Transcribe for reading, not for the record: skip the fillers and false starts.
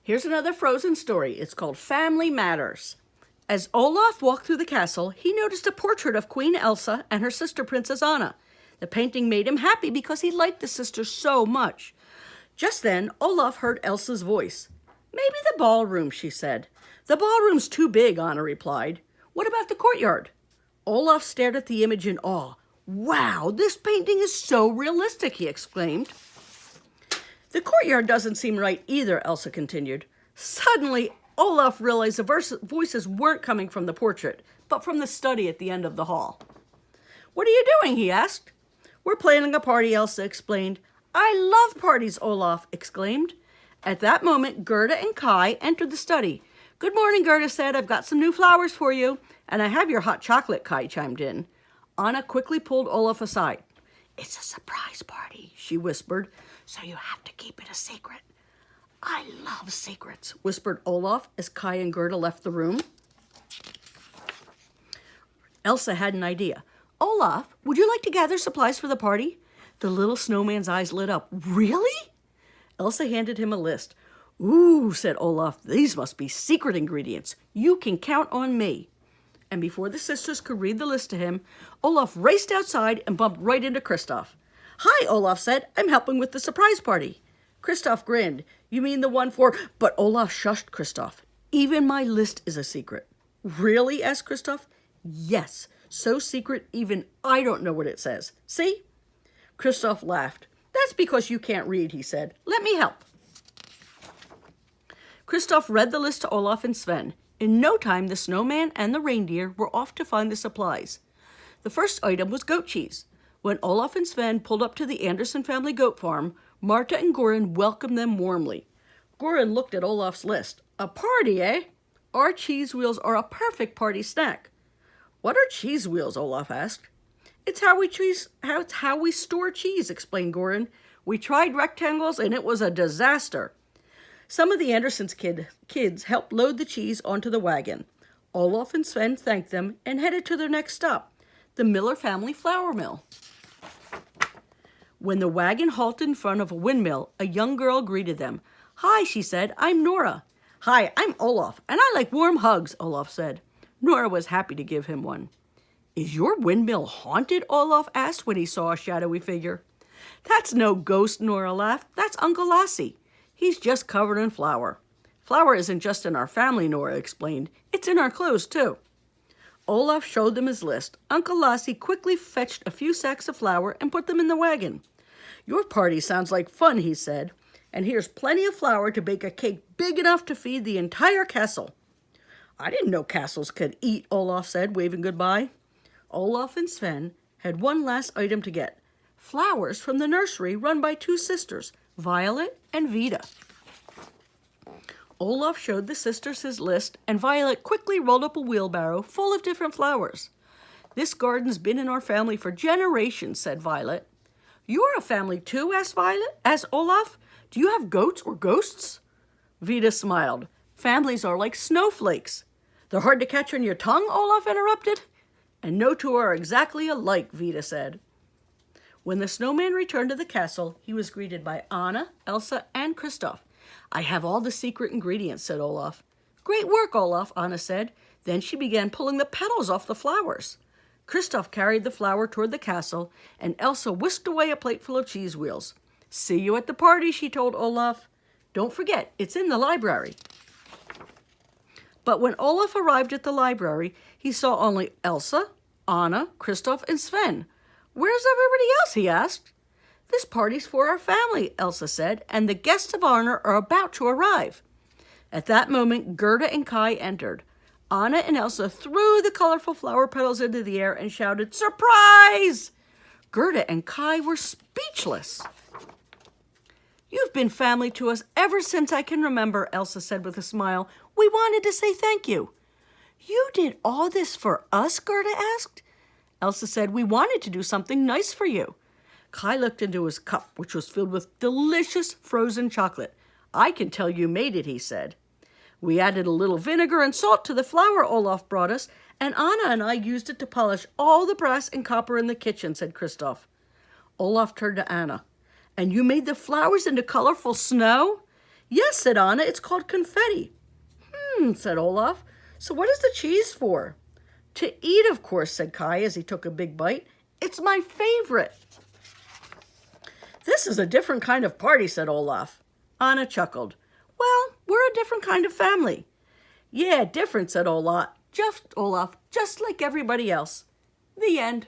Here's another Frozen story. It's called Family Matters. As Olaf walked through the castle, he noticed a portrait of Queen Elsa and her sister Princess Anna. The painting made him happy because he liked the sisters so much. Just then, Olaf heard Elsa's voice. "Maybe the ballroom," she said. "The ballroom's too big," Anna replied. "What about the courtyard?" Olaf stared at the image in awe. "Wow, this painting is so realistic," he exclaimed. "The courtyard doesn't seem right either," Elsa continued. Suddenly, Olaf realized the voices weren't coming from the portrait, but from the study at the end of the hall. "What are you doing?" he asked. "We're planning a party," Elsa explained. "I love parties," Olaf exclaimed. At that moment, Gerda and Kai entered the study. "Good morning," Gerda said. "I've got some new flowers for you. And I have your hot chocolate," Kai chimed in. Anna quickly pulled Olaf aside. "It's a surprise party," she whispered, "so you have to keep it a secret." "I love secrets," whispered Olaf as Kai and Gerda left the room. Elsa had an idea. "Olaf, would you like to gather supplies for the party?" The little snowman's eyes lit up. "Really?" Elsa handed him a list. "Ooh," said Olaf, "these must be secret ingredients. You can count on me." And before the sisters could read the list to him, Olaf raced outside and bumped right into Kristoff. "Hi," Olaf said. "I'm helping with the surprise party." Kristoff grinned. "You mean the one for—" But Olaf shushed Kristoff. "Even my list is a secret." "Really?" asked Kristoff. "Yes, so secret even I don't know what it says. See?" Kristoff laughed. "That's because you can't read," he said. "Let me help." Kristoff read the list to Olaf and Sven. In no time, the snowman and the reindeer were off to find the supplies. The first item was goat cheese. When Olaf and Sven pulled up to the Anderson family goat farm, Marta and Goran welcomed them warmly. Goran looked at Olaf's list. "A party, eh? Our cheese wheels are a perfect party snack." "What are cheese wheels?" Olaf asked. It's how we store cheese," explained Goran. "We tried rectangles and it was a disaster." Some of the Andersons kids helped load the cheese onto the wagon. Olaf and Sven thanked them and headed to their next stop, the Miller family flour mill. When the wagon halted in front of a windmill, a young girl greeted them. "Hi," she said. "I'm Nora." "Hi, I'm Olaf, and I like warm hugs," Olaf said. Nora was happy to give him one. "Is your windmill haunted?" Olaf asked when he saw a shadowy figure. "That's no ghost," Nora laughed. "That's Uncle Lassie. He's just covered in flour." "Flour isn't just in our family," Nora explained. "It's in our clothes, too." Olaf showed them his list. Uncle Lassie quickly fetched a few sacks of flour and put them in the wagon. "Your party sounds like fun," he said. "And here's plenty of flour to bake a cake big enough to feed the entire castle." "I didn't know castles could eat," Olaf said, waving goodbye. Olaf and Sven had one last item to get. Flowers from the nursery run by two sisters, Violet and Vida. Olaf showed the sisters his list, and Violet quickly rolled up a wheelbarrow full of different flowers. "This garden's been in our family for generations," said Violet. "You're a family too?" asked Olaf. "Do you have goats or ghosts?" Vida smiled. "Families are like snowflakes." "They're hard to catch on your tongue?" Olaf interrupted. "And no two are exactly alike," Vida said. When the snowman returned to the castle, he was greeted by Anna, Elsa, and Kristoff. "I have all the secret ingredients," said Olaf. "Great work, Olaf," Anna said. Then she began pulling the petals off the flowers. Kristoff carried the flour toward the castle, and Elsa whisked away a plateful of cheese wheels. "See you at the party," she told Olaf. "Don't forget, it's in the library." But when Olaf arrived at the library, he saw only Elsa, Anna, Kristoff, and Sven. "Where's everybody else?" he asked. "This party's for our family," Elsa said, "and the guests of honor are about to arrive." At that moment, Gerda and Kai entered. Anna and Elsa threw the colorful flower petals into the air and shouted, "Surprise!" Gerda and Kai were speechless. "You've been family to us ever since I can remember," Elsa said with a smile. "We wanted to say thank you." "You did all this for us?" Gerda asked. Elsa said, "We wanted to do something nice for you." Kai looked into his cup, which was filled with delicious frozen chocolate. "I can tell you made it," he said. "We added a little vinegar and salt to the flour Olaf brought us, and Anna and I used it to polish all the brass and copper in the kitchen," said Kristoff. Olaf turned to Anna. "And you made the flowers into colorful snow?" Yes, said Anna, it's called confetti. Said Olaf. So what is the cheese for? To eat, of course, said Kai as he took a big bite. It's my favorite. This is a different kind of party, said Olaf. Anna chuckled. Well, we're a different kind of family. Yeah, different, said Olaf. Just like everybody else. The end.